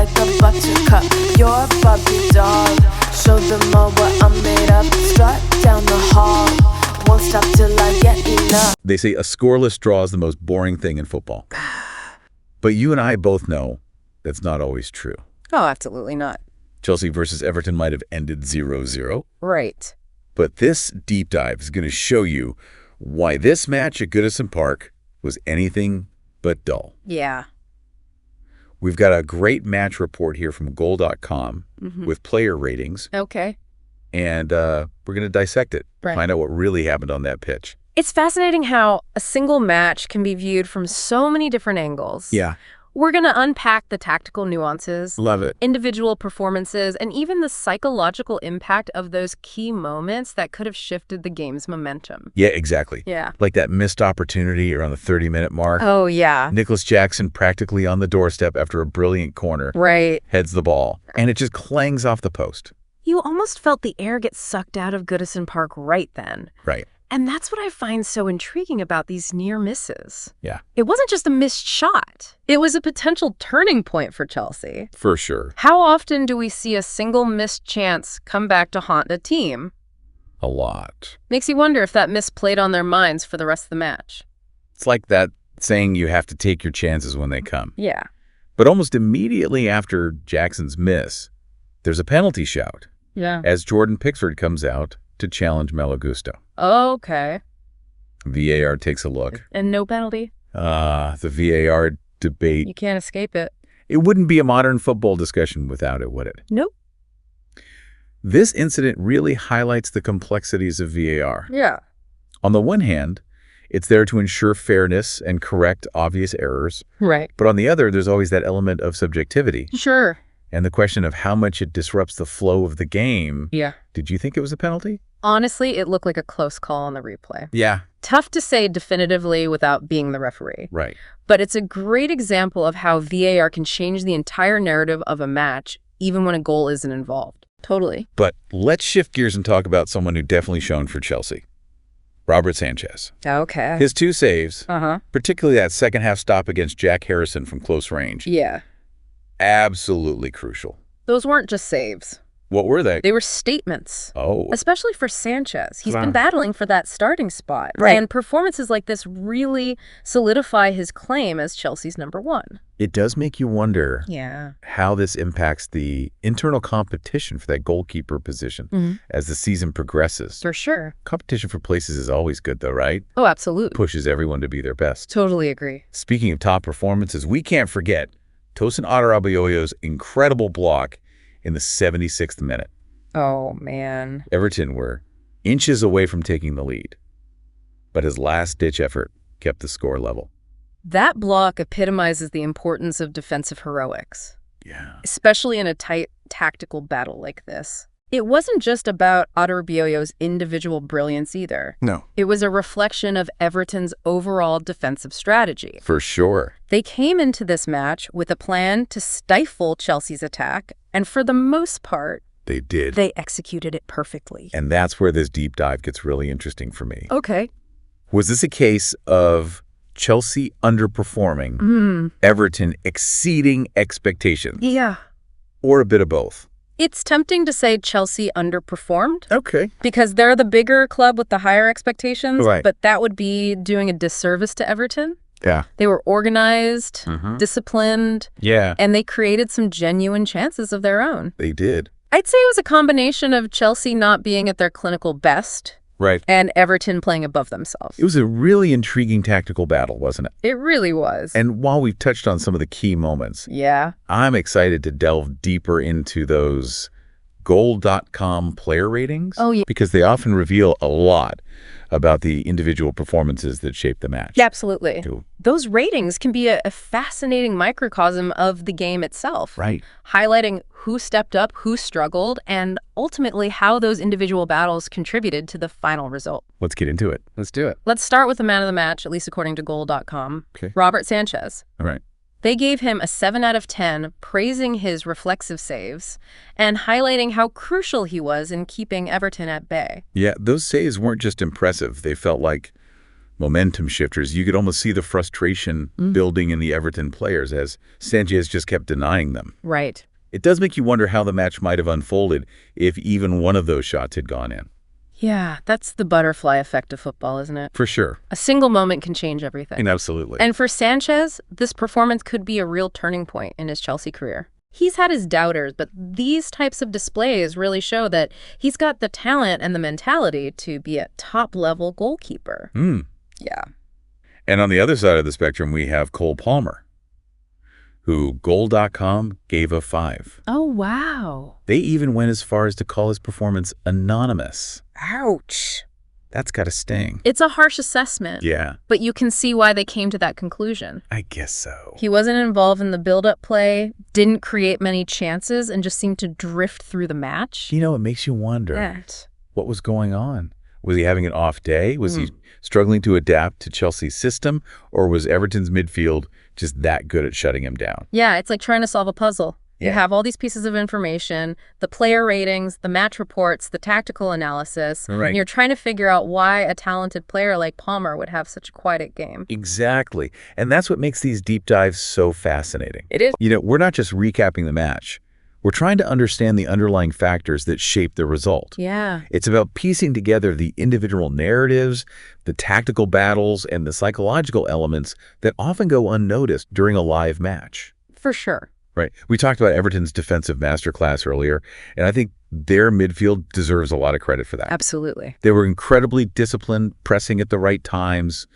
like a buttercup. You're a Barbie doll. Show them all what I'm made of. Strut down the hall. Won't stop till I get enough. They say a scoreless draw is the most boring thing in football. But you and I both know that's not always true. Oh, absolutely not. Chelsea versus Everton might have ended 0-0. Right. But this deep dive is going to show you why this match at Goodison Park was anything but dull. Yeah. We've got a great match report here from goal.com with player ratings. Okay. And we're going to dissect it, Right. find out what really happened on that pitch. It's fascinating how a single match can be viewed from so many different angles. Yeah. We're going to unpack the tactical nuances, Love it. individual performances, and even the psychological impact of those key moments that could have shifted the game's momentum. Yeah, exactly. Yeah. Like that missed opportunity around the 30-minute mark. Oh, yeah. Nicholas Jackson practically on the doorstep after a brilliant corner. Right. Heads the ball, and it just clangs off the post. You almost felt the air get sucked out of Goodison Park right then. Right. And that's what I find so intriguing about these near misses. Yeah. It wasn't just a missed shot. It was a potential turning point for Chelsea. For sure. How often do we see a single missed chance come back to haunt a team? A lot. Makes you wonder if that miss played on their minds for the rest of the match. It's like that saying you have to take your chances when they come. Yeah. But almost immediately after Jackson's miss, there's a penalty shout Yeah. as Jordan Pickford comes out to challenge Malo Gusto. Okay. VAR takes a look. And no penalty? The VAR debate. You can't escape it. It wouldn't be a modern football discussion without it, would it? Nope. This incident really highlights the complexities of VAR. Yeah. On the one hand, it's there to ensure fairness and correct obvious errors. Right. But on the other, there's always that element of subjectivity Sure. and the question of how much it disrupts the flow of the game. Yeah. Did you think it was a penalty? Honestly, it looked like a close call on the replay. Yeah. Tough to say definitively without being the referee. Right. But it's a great example of how VAR can change the entire narrative of a match, even when a goal isn't involved. Totally. But let's shift gears and talk about someone who definitely shone for Chelsea. Robert Sanchez. Okay. His two saves, Uh-huh. particularly that second half stop against Jack Harrison from close range, Yeah. absolutely crucial. Those weren't just saves. What were they? They were statements. Oh, Especially for Sanchez. He's Wow. been battling for that starting spot. Right. And performances like this really solidify his claim as Chelsea's #1. it does make you wonder Yeah. how this impacts the internal competition for that goalkeeper position as the season progresses. For sure. Competition for places is always good, though, right? Oh, absolutely. Pushes everyone to be their best. Totally agree. Speaking of top performances, we can't forget Tosin Adarabioyo's incredible block in the 76th minute. Oh, man. Everton were inches away from taking the lead, but his last-ditch effort kept the score level. That block epitomizes the importance of defensive heroics, Yeah. especially in a tight tactical battle like this. It wasn't just about Adarabioyo's individual brilliance either. No. It was a reflection of Everton's overall defensive strategy. For sure. They came into this match with a plan to stifle Chelsea's attack, and for the most part, They did. they executed it perfectly. And that's where this deep dive gets really interesting for me. Okay. Was this a case of Chelsea underperforming, Everton exceeding expectations, Yeah. or a bit of both? It's tempting to say Chelsea underperformed Okay. because they're the bigger club with the higher expectations, Right. but that would be doing a disservice to Everton. Yeah. They were organized, disciplined, Yeah, and they created some genuine chances of their own. they did. I'd say it was a combination of Chelsea not being at their clinical best Right. and Everton playing above themselves. It was a really intriguing tactical battle, wasn't it? It really was. And while we've touched on some of the key moments, Yeah. I'm excited to delve deeper into those goal.com player ratings. Oh, yeah. Because they often reveal a lot about the individual performances that shape the match. Absolutely. Cool. Those ratings can be a fascinating microcosm of the game itself. Right. Highlighting who stepped up, who struggled, and ultimately how those individual battles contributed to the final result. Let's get into it. Let's do it. Let's start with the man of the match, at least according to goal.com. Okay. Robert Sanchez. All right. They gave him a 7 out of 10, praising his reflexive saves and highlighting how crucial he was in keeping Everton at bay. Yeah, those saves weren't just impressive. They felt like momentum shifters. You could almost see the frustration building in the Everton players as Sanchez just kept denying them. Right. It does make you wonder how the match might have unfolded if even one of those shots had gone in. Yeah, that's the butterfly effect of football, isn't it? For sure. A single moment can change everything. And absolutely. And for Sanchez, this performance could be a real turning point in his Chelsea career. He's had his doubters, but these types of displays really show that he's got the talent and the mentality to be a top-level goalkeeper. Yeah. And on the other side of the spectrum, we have Cole Palmer, who Goal.com gave a 5. Oh, wow. They even went as far as to call his performance anonymous. Ouch. That's got to sting. It's a harsh assessment. Yeah, But you can see why they came to that conclusion. I guess so. He wasn't involved in the build-up play, didn't create many chances, and just seemed to drift through the match. You know, it makes you wonder That. what was going on. Was he having an off day? Was he struggling to adapt to Chelsea's system? Or was Everton's midfield just that good at shutting him down? Yeah, it's like trying to solve a puzzle. You Yeah. have all these pieces of information, the player ratings, the match reports, the tactical analysis, Right. and you're trying to figure out why a talented player like Palmer would have such a quiet game. Exactly. And that's what makes these deep dives so fascinating. It is. You know, we're not just recapping the match. We're trying to understand the underlying factors that shape the result. Yeah. It's about piecing together the individual narratives, the tactical battles, and the psychological elements that often go unnoticed during a live match. For sure. Right. We talked about Everton's defensive masterclass earlier, and I think their midfield deserves a lot of credit for that. Absolutely. They were incredibly disciplined, pressing at the right times,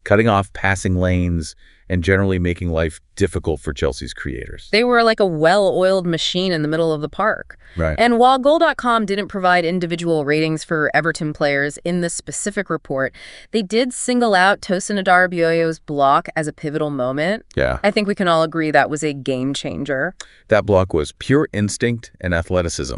cutting off passing lanes, and generally making life difficult for Chelsea's creators. They were like a well-oiled machine in the middle of the park. Right. And while Goal.com didn't provide individual ratings for Everton players in this specific report, they did single out Tosin Adarabioyo's block as a pivotal moment. Yeah. I think we can all agree that was a game changer. That block was pure instinct and athleticism.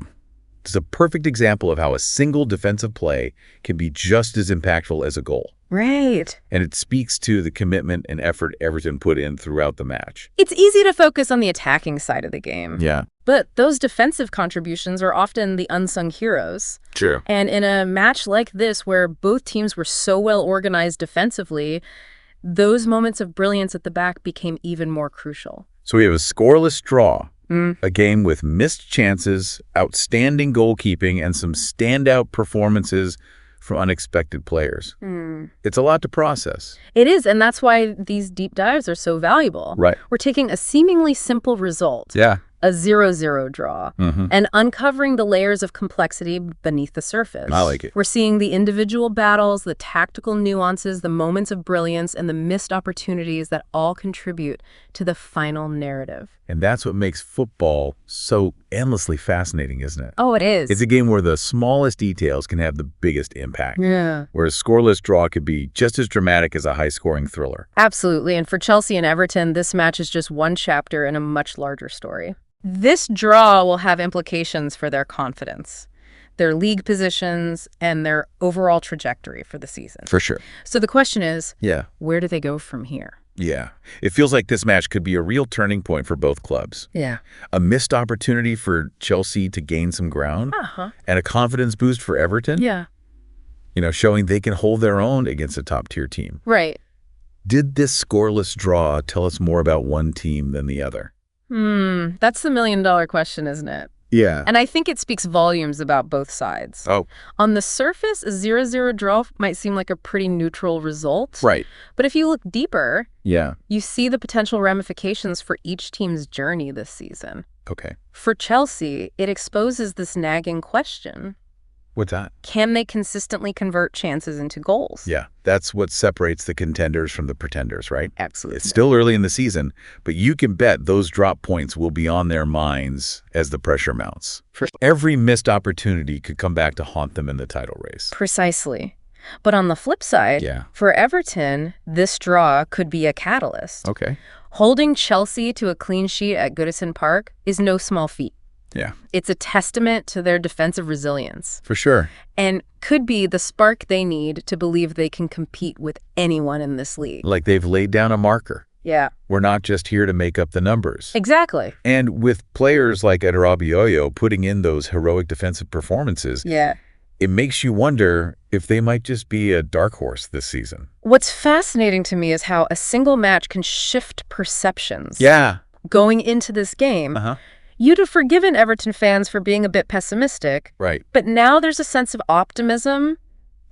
It's a perfect example of how a single defensive play can be just as impactful as a goal. Right. And it speaks to the commitment and effort Everton put in throughout the match. It's easy to focus on the attacking side of the game. Yeah. But those defensive contributions are often the unsung heroes. True. And in a match like this, where both teams were so well organized defensively, those moments of brilliance at the back became even more crucial. So we have a scoreless draw, a game with missed chances, outstanding goalkeeping, and some standout performances from unexpected players. It's a lot to process. It is, and that's why these deep dives are so valuable. Right. We're taking a seemingly simple result, Yeah. a 0-0 draw, and uncovering the layers of complexity beneath the surface. I like it. We're seeing the individual battles, the tactical nuances, the moments of brilliance, and the missed opportunities that all contribute to the final narrative. And that's what makes football so endlessly fascinating, isn't it? Oh, it is. It's a game where the smallest details can have the biggest impact. Yeah. Where a scoreless draw could be just as dramatic as a high-scoring thriller. Absolutely. And for Chelsea and Everton, this match is just one chapter in a much larger story. This draw will have implications for their confidence, their league positions, and their overall trajectory for the season. For sure. So the question is, Yeah. where do they go from here? Yeah. It feels like this match could be a real turning point for both clubs. Yeah. A missed opportunity for Chelsea to gain some ground, and a confidence boost for Everton, Yeah. you know, showing they can hold their own against a top-tier team. Right. Did this scoreless draw tell us more about one team than the other? That's the million-dollar question, isn't it? Yeah. And I think it speaks volumes about both sides. Oh, On the surface, a 0-0 draw might seem like a pretty neutral result. right. But if you look deeper, Yeah. you see the potential ramifications for each team's journey this season. Okay. For Chelsea, it exposes this nagging question. What's that? Can they consistently convert chances into goals? Yeah. That's what separates the contenders from the pretenders, right? Absolutely. It's still early in the season, but you can bet those drop points will be on their minds as the pressure mounts. Every missed opportunity could come back to haunt them in the title race. Precisely. But on the flip side, Yeah. for Everton, this draw could be a catalyst. Okay. Holding Chelsea to a clean sheet at Goodison Park is no small feat. Yeah, It's a testament to their defensive resilience for sure. and could be the spark they need to believe they can compete with anyone in this league. Like they've laid down a marker. Yeah, We're not just here to make up the numbers. exactly. And with players like Adarabioyo putting in those heroic defensive performances, Yeah. It makes you wonder if they might just be a dark horse this season. What's fascinating to me is how a single match can shift perceptions. Yeah. Going into this game, you'd have forgiven Everton fans for being a bit pessimistic. Right. But now there's a sense of optimism,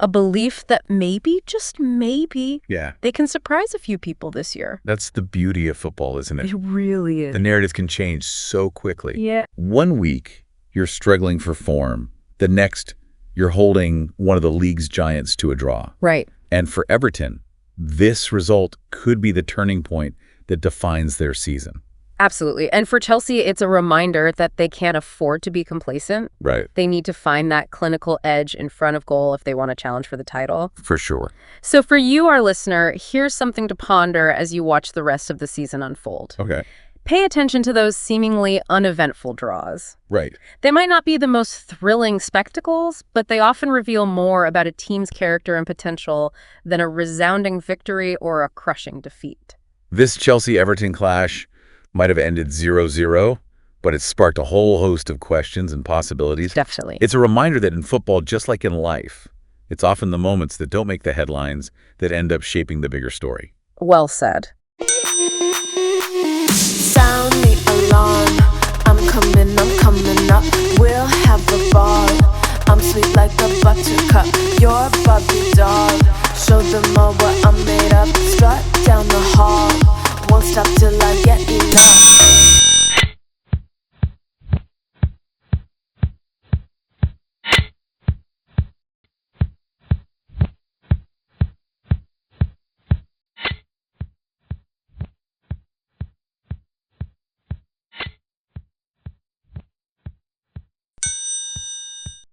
a belief that maybe, just maybe, they can surprise a few people this year. That's the beauty of football, isn't it? It really is. The narrative can change so quickly. Yeah. One week, you're struggling for form. The next, you're holding one of the league's giants to a draw. Right. And for Everton, this result could be the turning point that defines their season. Absolutely. And for Chelsea, it's a reminder that they can't afford to be complacent. Right. They need to find that clinical edge in front of goal if they want to challenge for the title. For sure. So for you, our listener, here's something to ponder as you watch the rest of the season unfold. Okay. Pay attention to those seemingly uneventful draws. Right. They might not be the most thrilling spectacles, but they often reveal more about a team's character and potential than a resounding victory or a crushing defeat. This Chelsea-Everton clash might have ended 0-0, but it sparked a whole host of questions and possibilities. Definitely. It's a reminder that in football, just like in life, it's often the moments that don't make the headlines that end up shaping the bigger story. Well said. Sound the alarm. I'm coming up. We'll have a ball. I'm sweet like a buttercup. You're Bobby doll. Show them all what I'm made of. Strut down the hall. Won't stop till I get enough.